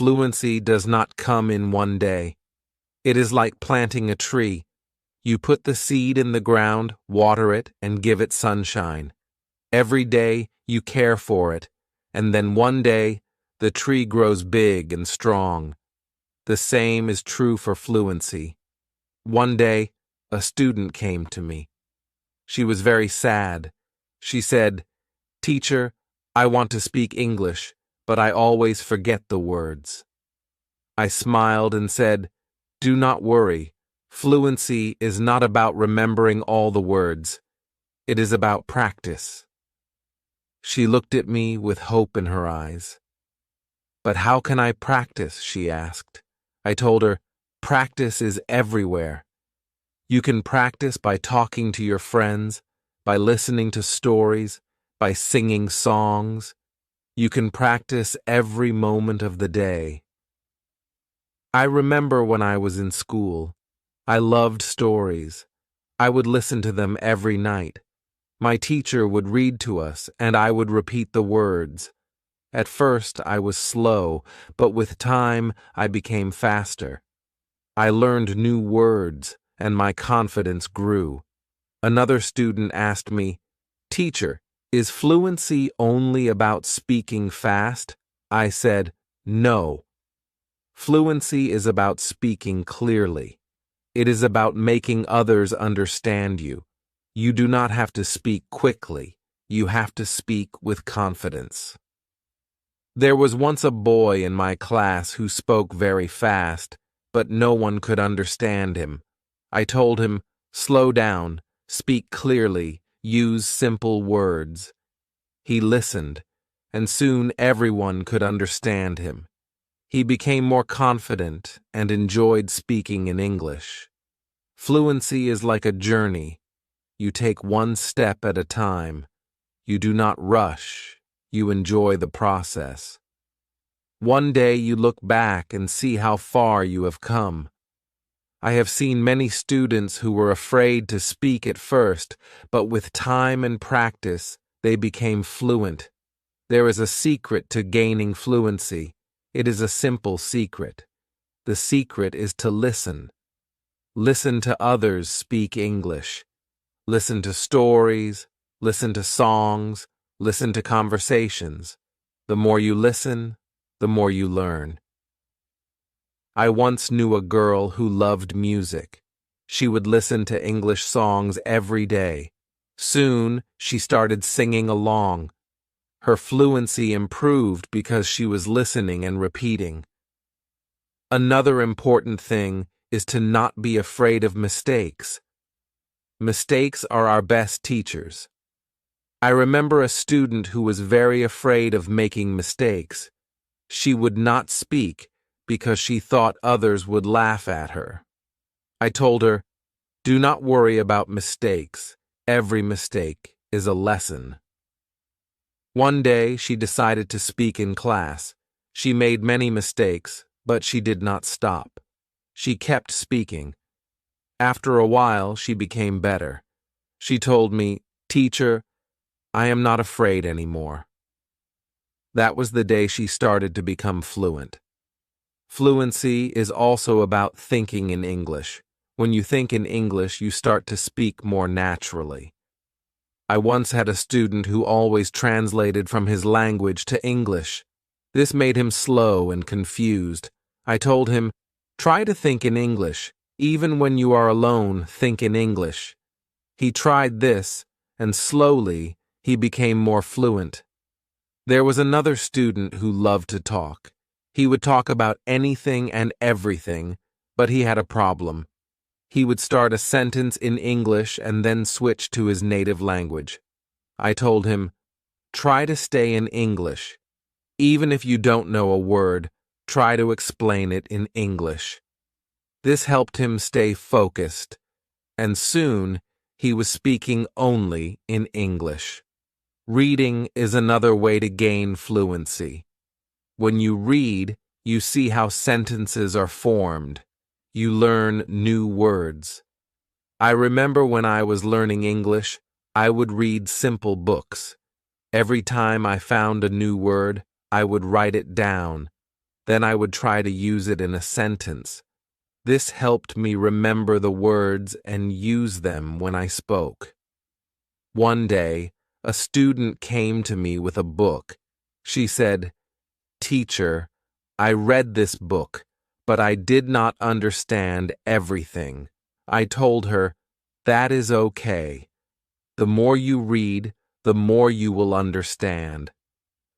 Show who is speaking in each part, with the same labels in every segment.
Speaker 1: Fluency does not come in one day. It is like planting a tree. You put the seed in the ground, water it, and give it sunshine. Every day you care for it, and then one day the tree grows big and strong. The same is true for fluency. One day, a student came to me. She was very sad. She said, "Teacher, I want to speak English, but I always forget the words." I smiled and said, "Do not worry. Fluency is not about remembering all the words. It is about practice." She looked at me with hope in her eyes. "But how can I practice?" she asked. I told her, "Practice is everywhere. You can practice by talking to your friends, by listening to stories, by singing songs. You can practice every moment of the day." I remember when I was in school. I loved stories. I would listen to them every night. My teacher would read to us, and I would repeat the words. At first, I was slow, but with time, I became faster. I learned new words, and my confidence grew. Another student asked me, "Teacher, is fluency only about speaking fast?" I said, "No. Fluency is about speaking clearly. It is about making others understand you. You do not have to speak quickly. You have to speak with confidence." There was once a boy in my class who spoke very fast, but no one could understand him. I told him, "Slow down, speak clearly, use simple words." He listened, and soon everyone could understand him. He became more confident and enjoyed speaking in English. Fluency is like a journey. You take one step at a time. You do not rush. You enjoy the process. One day you look back and see how far you have come. I have seen many students who were afraid to speak at first, but with time and practice, they became fluent. There is a secret to gaining fluency. It is a simple secret. The secret is to listen. Listen to others speak English. Listen to stories, listen to songs, listen to conversations. The more you listen, the more you learn. I once knew a girl who loved music. She would listen to English songs every day. Soon, she started singing along. Her fluency improved because she was listening and repeating. Another important thing is to not be afraid of mistakes. Mistakes are our best teachers. I remember a student who was very afraid of making mistakes. She would not speak because she thought others would laugh at her. I told her, "Do not worry about mistakes. Every mistake is a lesson." One day she decided to speak in class. She made many mistakes, but she did not stop. She kept speaking. After a while, she became better. She told me, "Teacher, I am not afraid anymore." That was the day she started to become fluent. Fluency is also about thinking in English. When you think in English, you start to speak more naturally. I once had a student who always translated from his language to English. This made him slow and confused. I told him, "Try to think in English. Even when you are alone, think in English." He tried this, and slowly, he became more fluent. There was another student who loved to talk. He would talk about anything and everything, but he had a problem. He would start a sentence in English and then switch to his native language. I told him, "Try to stay in English. Even if you don't know a word, try to explain it in English." This helped him stay focused, and soon he was speaking only in English. Reading is another way to gain fluency. When you read, you see how sentences are formed. You learn new words. I remember when I was learning English, I would read simple books. Every time I found a new word, I would write it down. Then I would try to use it in a sentence. This helped me remember the words and use them when I spoke. One day, a student came to me with a book. She said, "Teacher, I read this book, but I did not understand everything." I told her, "That is okay. The more you read, the more you will understand."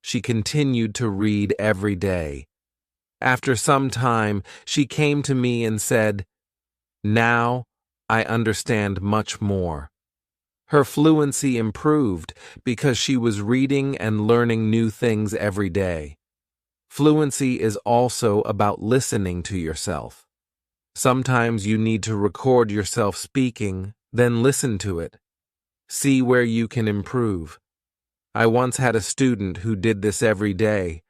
Speaker 1: She continued to read every day. After some time, she came to me and said, "Now I understand much more." Her fluency improved because she was reading and learning new things every day. Fluency is also about listening to yourself. Sometimes you need to record yourself speaking, then listen to it. See where you can improve. I once had a student who did this every day.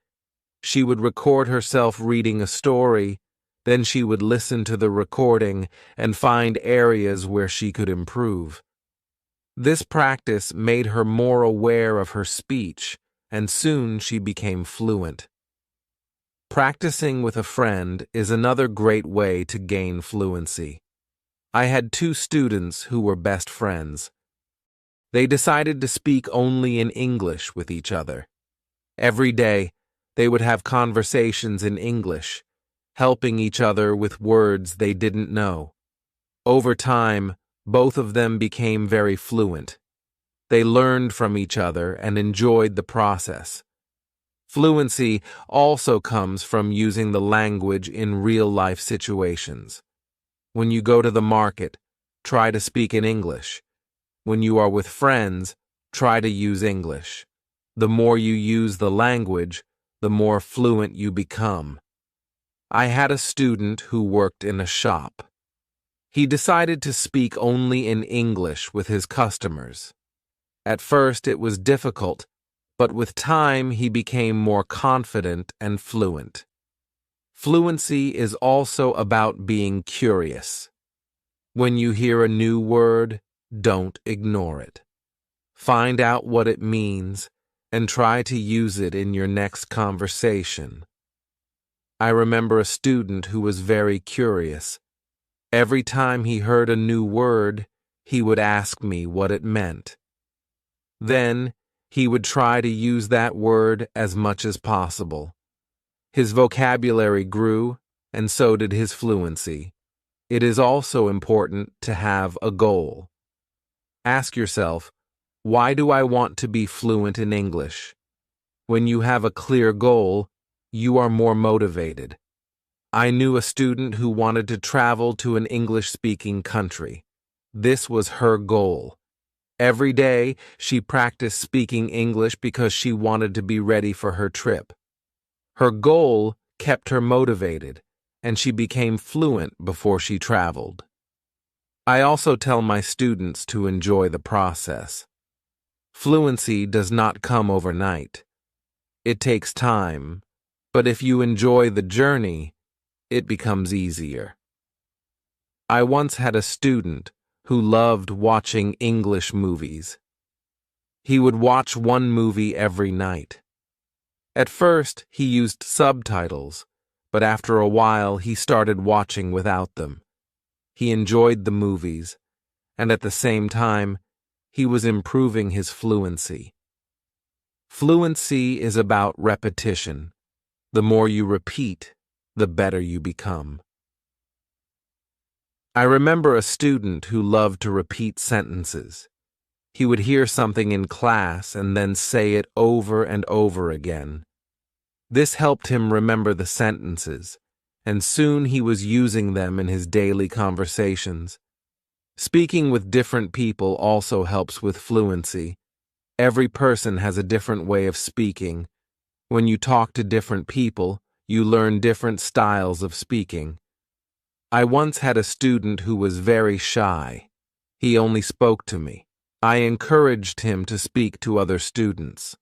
Speaker 1: She would record herself reading a story, then she would listen to the recording and find areas where she could improve. This practice made her more aware of her speech, and soon she became fluent. Practicing with a friend is another great way to gain fluency. I had 2 students who were best friends. They decided to speak only in English with each other. Every day, they would have conversations in English, helping each other with words they didn't know. Over time, both of them became very fluent. They learned from each other and enjoyed the process. Fluency also comes from using the language in real-life situations. When you go to the market, try to speak in English. When you are with friends, try to use English. The more you use the language, the more fluent you become. I had a student who worked in a shop. He decided to speak only in English with his customers. At first it was difficult, but with time he became more confident and fluent. Fluency is also about being curious. When you hear a new word, don't ignore it. Find out what it means and try to use it in your next conversation. I remember a student who was very curious. Every time he heard a new word, he would ask me what it meant. Then, he would try to use that word as much as possible. His vocabulary grew, and so did his fluency. It is also important to have a goal. Ask yourself, why do I want to be fluent in English? When you have a clear goal, you are more motivated. I knew a student who wanted to travel to an English-speaking country. This was her goal. Every day, she practiced speaking English because she wanted to be ready for her trip. Her goal kept her motivated, and she became fluent before she traveled. I also tell my students to enjoy the process. Fluency does not come overnight. It takes time, but if you enjoy the journey, it becomes easier. I once had a student who loved watching English movies. He would watch one movie every night. At first, he used subtitles, but after a while he started watching without them. He enjoyed the movies, and at the same time, he was improving his fluency. Fluency is about repetition. The more you repeat, the better you become. I remember a student who loved to repeat sentences. He would hear something in class and then say it over and over again. This helped him remember the sentences, and soon he was using them in his daily conversations. Speaking with different people also helps with fluency. Every person has a different way of speaking. When you talk to different people, you learn different styles of speaking. I once had a student who was very shy. He only spoke to me. I encouraged him to speak to other students.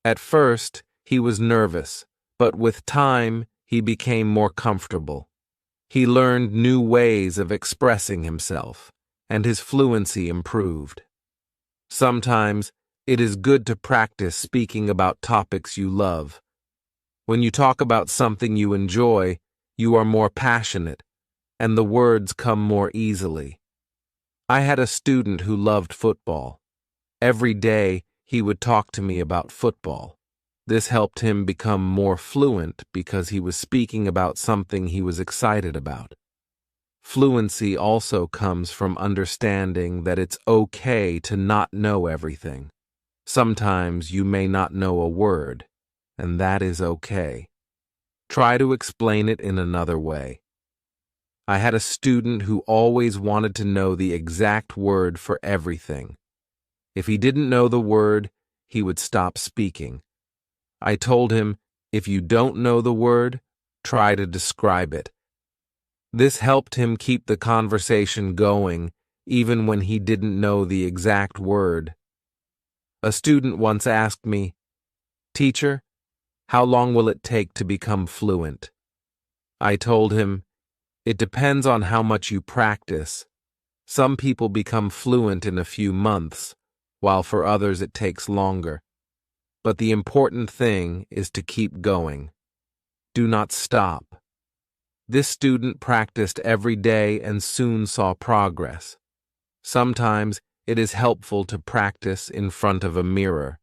Speaker 1: At first, he was nervous, but with time, he became more comfortable. He learned new ways of expressing himself, and his fluency improved. Sometimes, it is good to practice speaking about topics you love. When you talk about something you enjoy, you are more passionate, and the words come more easily. I had a student who loved football. Every day, he would talk to me about football. This helped him become more fluent because he was speaking about something he was excited about. Fluency also comes from understanding that it's okay to not know everything. Sometimes you may not know a word, and that is okay. Try to explain it in another way. I had a student who always wanted to know the exact word for everything. If he didn't know the word, he would stop speaking. I told him, if you don't know the word, try to describe it. This helped him keep the conversation going, even when he didn't know the exact word. A student once asked me, "Teacher, how long will it take to become fluent?" I told him, "It depends on how much you practice. Some people become fluent in a few months, while for others it takes longer. But the important thing is to keep going. Do not stop." This student practiced every day and soon saw progress. Sometimes it is helpful to practice in front of a mirror.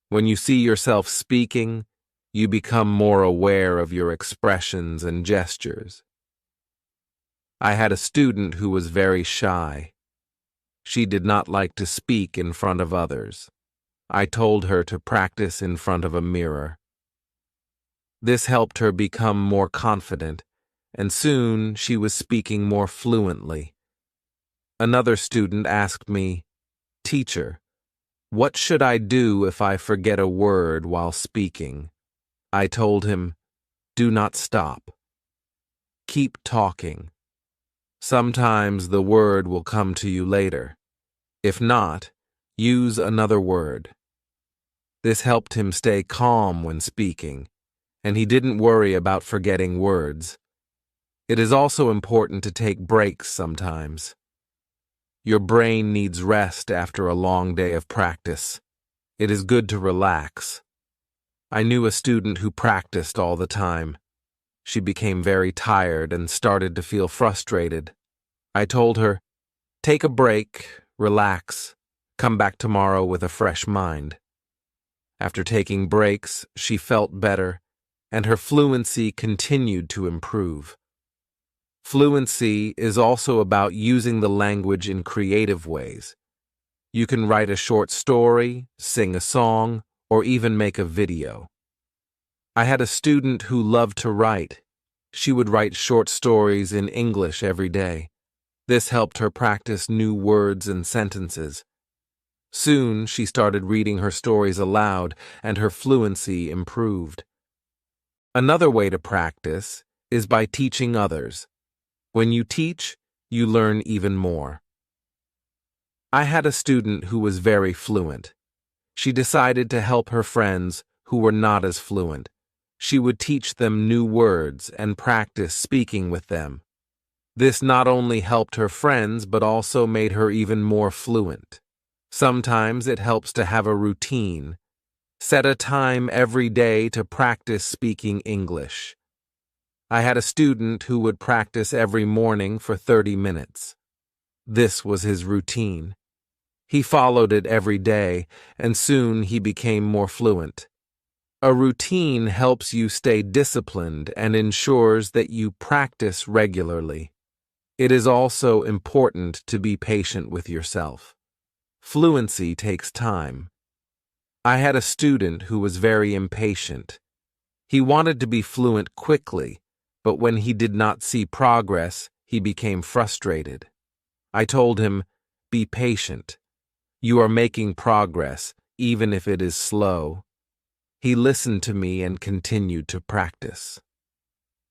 Speaker 1: When you see yourself speaking, you become more aware of your expressions and gestures. I had a student who was very shy. She did not like to speak in front of others. I told her to practice in front of a mirror. This helped her become more confident, and soon she was speaking more fluently. Another student asked me, "Teacher, what should I do if I forget a word while speaking?" I told him, "Do not stop. Keep talking. Sometimes the word will come to you later. If not, use another word." This helped him stay calm when speaking, and he didn't worry about forgetting words. It is also important to take breaks sometimes. Your brain needs rest after a long day of practice. It is good to relax. I knew a student who practiced all the time. She became very tired and started to feel frustrated. I told her, "Take a break, relax, come back tomorrow with a fresh mind." After taking breaks, she felt better, and her fluency continued to improve. Fluency is also about using the language in creative ways. You can write a short story, sing a song, or even make a video. I had a student who loved to write. She would write short stories in English every day. This helped her practice new words and sentences. Soon, she started reading her stories aloud, and her fluency improved. Another way to practice is by teaching others. When you teach, you learn even more. I had a student who was very fluent. She decided to help her friends who were not as fluent. She would teach them new words and practice speaking with them. This not only helped her friends but also made her even more fluent. Sometimes it helps to have a routine. Set a time every day to practice speaking English. I had a student who would practice every morning for 30 minutes. This was his routine. He followed it every day, and soon he became more fluent. A routine helps you stay disciplined and ensures that you practice regularly. It is also important to be patient with yourself. Fluency takes time. I had a student who was very impatient. He wanted to be fluent quickly, but when he did not see progress, he became frustrated. I told him, "Be patient. You are making progress, even if it is slow." He listened to me and continued to practice.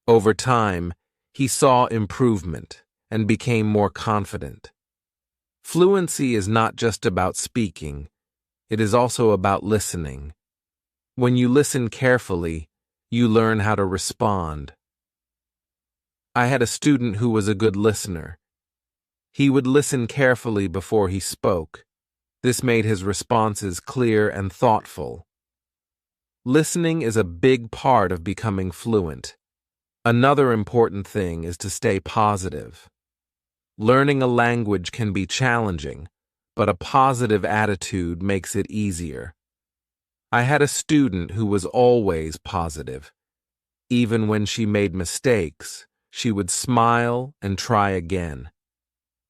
Speaker 1: Over time, he saw improvement and became more confident. Fluency is not just about speaking, it is also about listening. When you listen carefully, you learn how to respond. I had a student who was a good listener. He would listen carefully before he spoke. This made his responses clear and thoughtful. Listening is a big part of becoming fluent. Another important thing is to stay positive. Learning a language can be challenging, but a positive attitude makes it easier. I had a student who was always positive. Even when she made mistakes, she would smile and try again.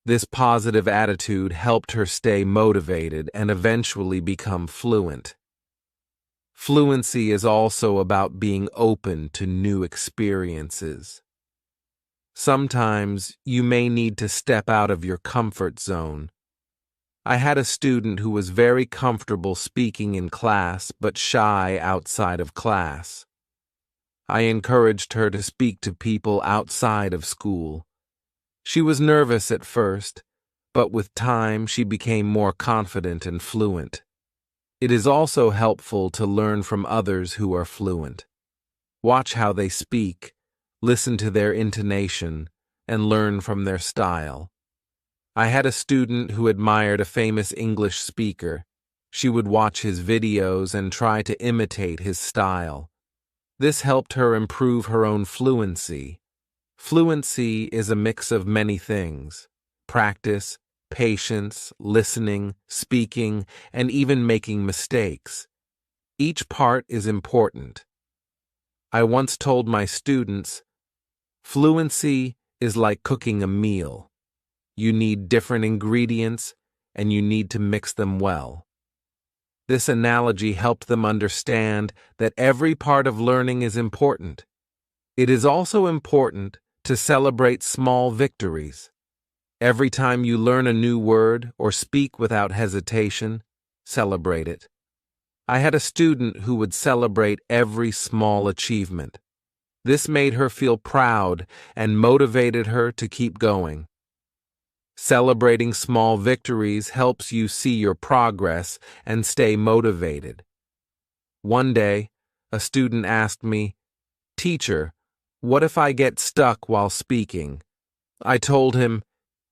Speaker 1: This positive attitude helped her stay motivated and eventually become fluent. Fluency is also about being open to new experiences. Sometimes you may need to step out of your comfort zone. I had a student who was very comfortable speaking in class but shy outside of class. I encouraged her to speak to people outside of school. She was nervous at first, but with time she became more confident and fluent. It is also helpful to learn from others who are fluent. Watch how they speak, listen to their intonation, and learn from their style. I had a student who admired a famous English speaker. She would watch his videos and try to imitate his style. This helped her improve her own fluency. Fluency is a mix of many things: practice, patience, listening, speaking, and even making mistakes. Each part is important. I once told my students, fluency is like cooking a meal. You need different ingredients, and you need to mix them well. This analogy helped them understand that every part of learning is important. It is also important to celebrate small victories. Every time you learn a new word or speak without hesitation, celebrate it. I had a student who would celebrate every small achievement. This made her feel proud and motivated her to keep going. Celebrating small victories helps you see your progress and stay motivated. One day, a student asked me, "Teacher, what if I get stuck while speaking?" I told him,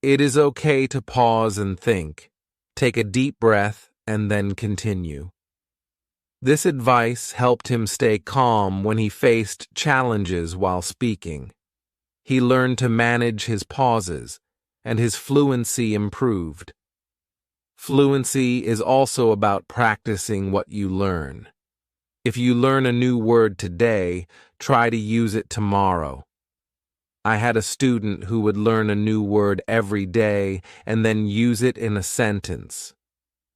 Speaker 1: "It is okay to pause and think. Take a deep breath and then continue." This advice helped him stay calm when he faced challenges while speaking. He learned to manage his pauses, and his fluency improved. Fluency is also about practicing what you learn. If you learn a new word today, try to use it tomorrow. I had a student who would learn a new word every day and then use it in a sentence.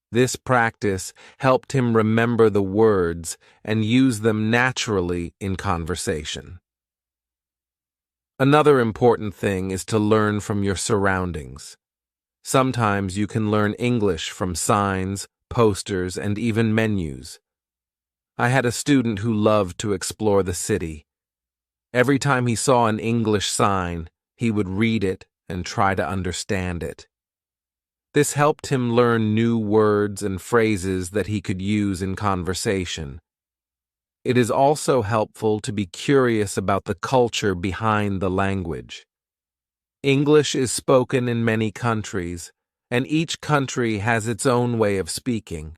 Speaker 1: This practice helped him remember the words and use them naturally in conversation. Another important thing is to learn from your surroundings. Sometimes you can learn English from signs, posters, and even menus. I had a student who loved to explore the city. Every time he saw an English sign, he would read it and try to understand it. This helped him learn new words and phrases that he could use in conversation. It is also helpful to be curious about the culture behind the language. English is spoken in many countries, and each country has its own way of speaking.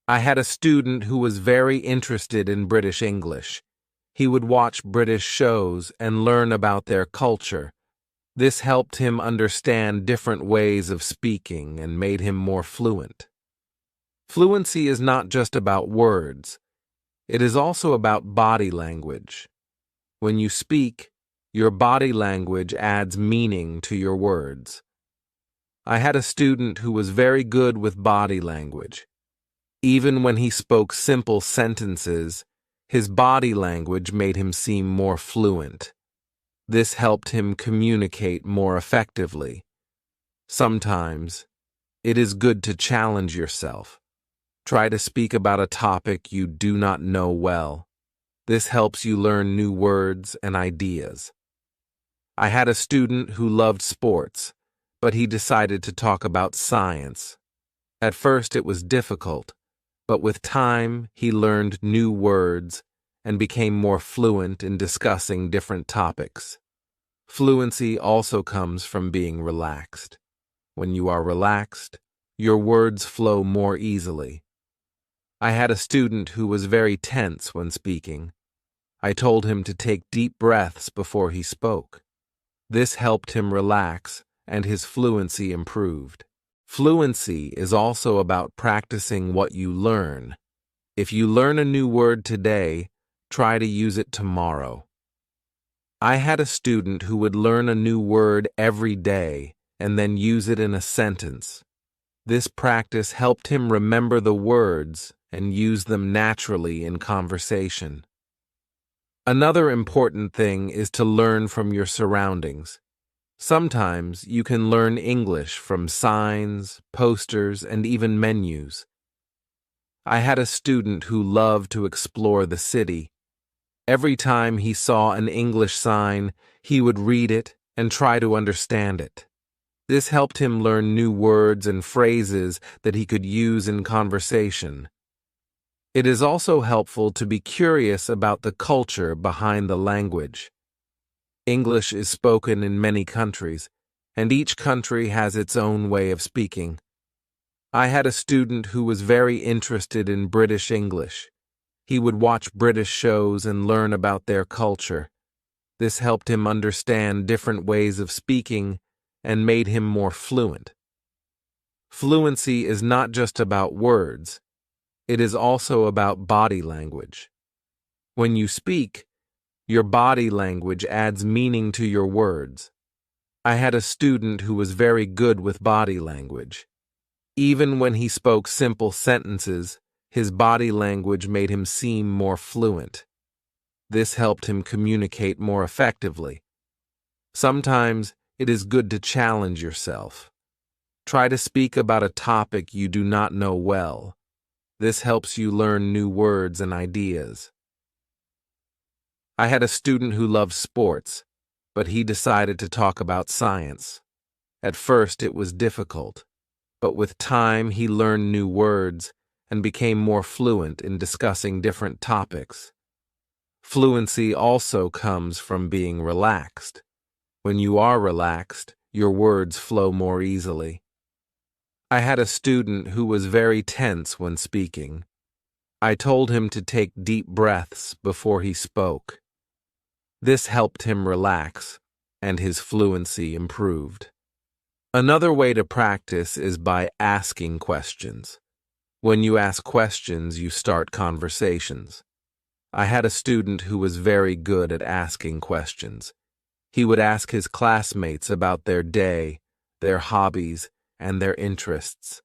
Speaker 1: I had a student who was very interested in British English. He would watch British shows and learn about their culture. This helped him understand different ways of speaking and made him more fluent. Fluency is not just about words. It is also about body language. When you speak, your body language adds meaning to your words. I had a student who was very good with body language. Even when he spoke simple sentences, his body language made him seem more fluent. This helped him communicate more effectively. Sometimes, it is good to challenge yourself. Try to speak about a topic you do not know well. This helps you learn new words and ideas. I had a student who loved sports, but he decided to talk about science. At first it was difficult, but with time he learned new words and became more fluent in discussing different topics. Fluency also comes from being relaxed. When you are relaxed, your words flow more easily. I had a student who was very tense when speaking. I told him to take deep breaths before he spoke. This helped him relax, and his fluency improved. Fluency is also about practicing what you learn. If you learn a new word today, try to use it tomorrow. I had a student who would learn a new word every day and then use it in a sentence. This practice helped him remember the words and use them naturally in conversation. Another important thing is to learn from your surroundings. Sometimes you can learn English from signs, posters, and even menus. I had a student who loved to explore the city. Every time he saw an English sign, he would read it and try to understand it. This helped him learn new words and phrases that he could use in conversation. It is also helpful to be curious about the culture behind the language. English is spoken in many countries, and each country has its own way of speaking. I had a student who was very interested in British English. He would watch British shows and learn about their culture. This helped him understand different ways of speaking and made him more fluent. Fluency is not just about words. It is also about body language. When you speak, your body language adds meaning to your words. I had a student who was very good with body language. Even when he spoke simple sentences, his body language made him seem more fluent. This helped him communicate more effectively. Sometimes it is good to challenge yourself. Try to speak about a topic you do not know well. This helps you learn new words and ideas. I had a student who loved sports, but he decided to talk about science. At first it was difficult, but with time he learned new words and became more fluent in discussing different topics. Fluency also comes from being relaxed. When you are relaxed, your words flow more easily. I had a student who was very tense when speaking. I told him to take deep breaths before he spoke. This helped him relax, and his fluency improved. Another way to practice is by asking questions. When you ask questions, you start conversations. I had a student who was very good at asking questions. He would ask his classmates about their day, their hobbies, and their interests.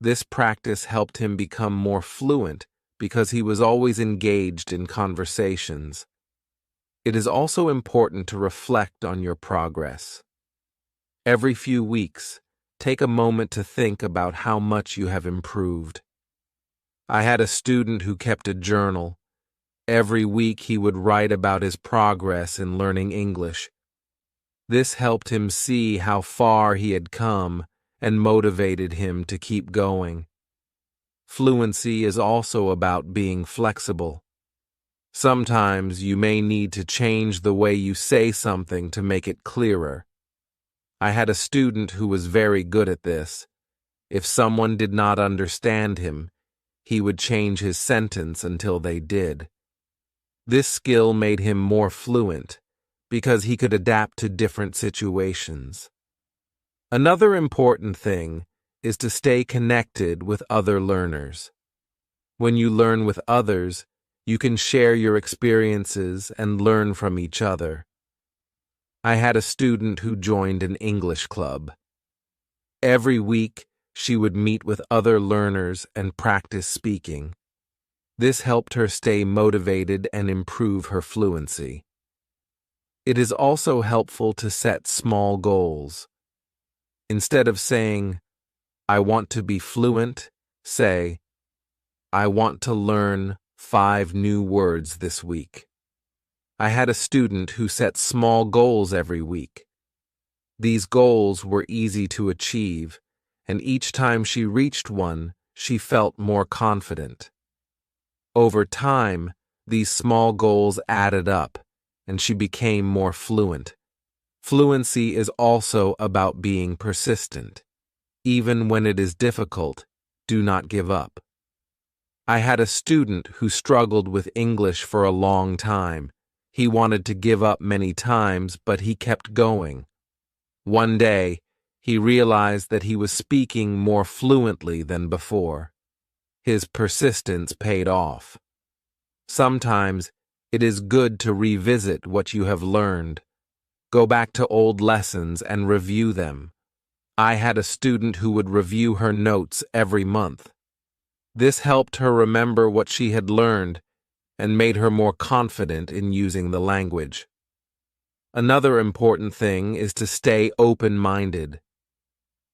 Speaker 1: This practice helped him become more fluent because he was always engaged in conversations. It is also important to reflect on your progress. Every few weeks, take a moment to think about how much you have improved. I had a student who kept a journal. Every week he would write about his progress in learning English. This helped him see how far he had come and motivated him to keep going. Fluency is also about being flexible. Sometimes you may need to change the way you say something to make it clearer. I had a student who was very good at this. If someone did not understand him, he would change his sentence until they did. This skill made him more fluent because he could adapt to different situations. Another important thing is to stay connected with other learners. When you learn with others, you can share your experiences and learn from each other. I had a student who joined an English club. Every week, she would meet with other learners and practice speaking. This helped her stay motivated and improve her fluency. It is also helpful to set small goals. Instead of saying, "I want to be fluent," say, "I want to learn 5 new words this week." I had a student who set small goals every week. These goals were easy to achieve, and each time she reached one, she felt more confident. Over time, these small goals added up, and she became more fluent. Fluency is also about being persistent. Even when it is difficult, do not give up. I had a student who struggled with English for a long time. He wanted to give up many times, but he kept going. One day, he realized that he was speaking more fluently than before. His persistence paid off. Sometimes, it is good to revisit what you have learned. Go back to old lessons and review them. I had a student who would review her notes every month. This helped her remember what she had learned and made her more confident in using the language. Another important thing is to stay open-minded.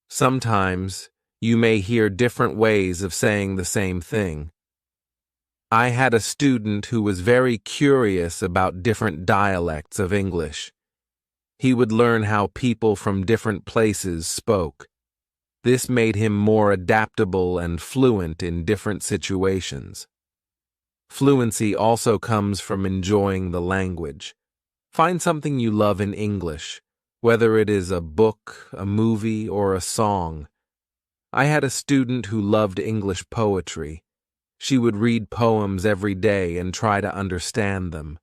Speaker 1: Sometimes, you may hear different ways of saying the same thing. I had a student who was very curious about different dialects of English. He would learn how people from different places spoke. This made him more adaptable and fluent in different situations. Fluency also comes from enjoying the language. Find something you love in English, whether it is a book, a movie, or a song. I had a student who loved English poetry. She would read poems every day and try to understand them.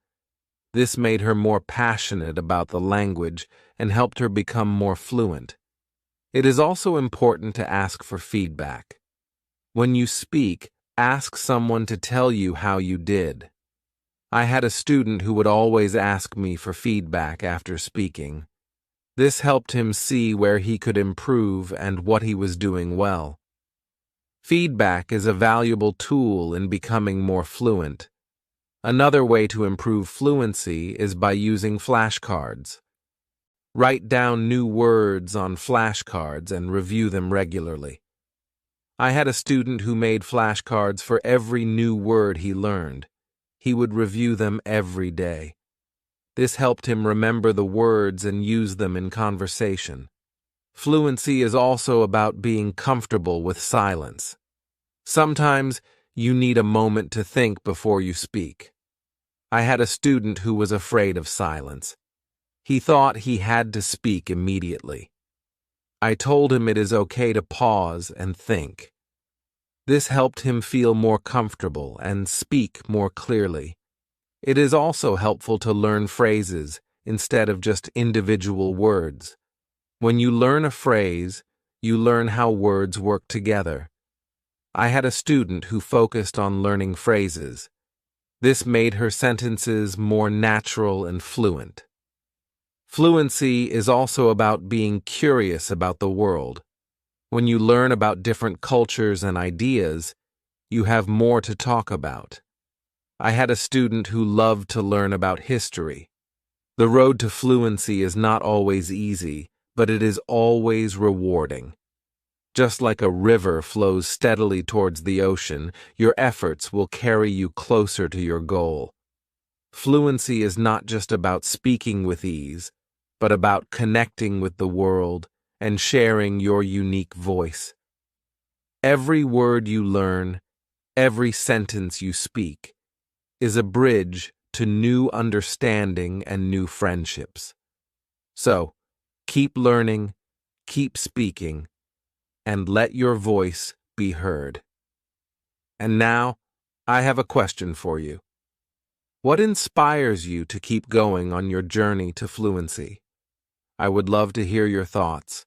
Speaker 1: This made her more passionate about the language and helped her become more fluent. It is also important to ask for feedback. When you speak, ask someone to tell you how you did. I had a student who would always ask me for feedback after speaking. This helped him see where he could improve and what he was doing well. Feedback is a valuable tool in becoming more fluent. Another way to improve fluency is by using flashcards. Write down new words on flashcards and review them regularly. I had a student who made flashcards for every new word he learned. He would review them every day. This helped him remember the words and use them in conversation. Fluency is also about being comfortable with silence. Sometimes you need a moment to think before you speak. I had a student who was afraid of silence. He thought he had to speak immediately. I told him it is okay to pause and think. This helped him feel more comfortable and speak more clearly. It is also helpful to learn phrases instead of just individual words. When you learn a phrase, you learn how words work together. I had a student who focused on learning phrases. This made her sentences more natural and fluent. Fluency is also about being curious about the world. When you learn about different cultures and ideas, you have more to talk about. I had a student who loved to learn about history. The road to fluency is not always easy, but it is always rewarding. Just like a river flows steadily towards the ocean, your efforts will carry you closer to your goal. Fluency is not just about speaking with ease, but about connecting with the world and sharing your unique voice. Every word you learn, every sentence you speak, is a bridge to new understanding and new friendships. So, keep learning, keep speaking, and let your voice be heard. And now, I have a question for you. What inspires you to keep going on your journey to fluency? I would love to hear your thoughts.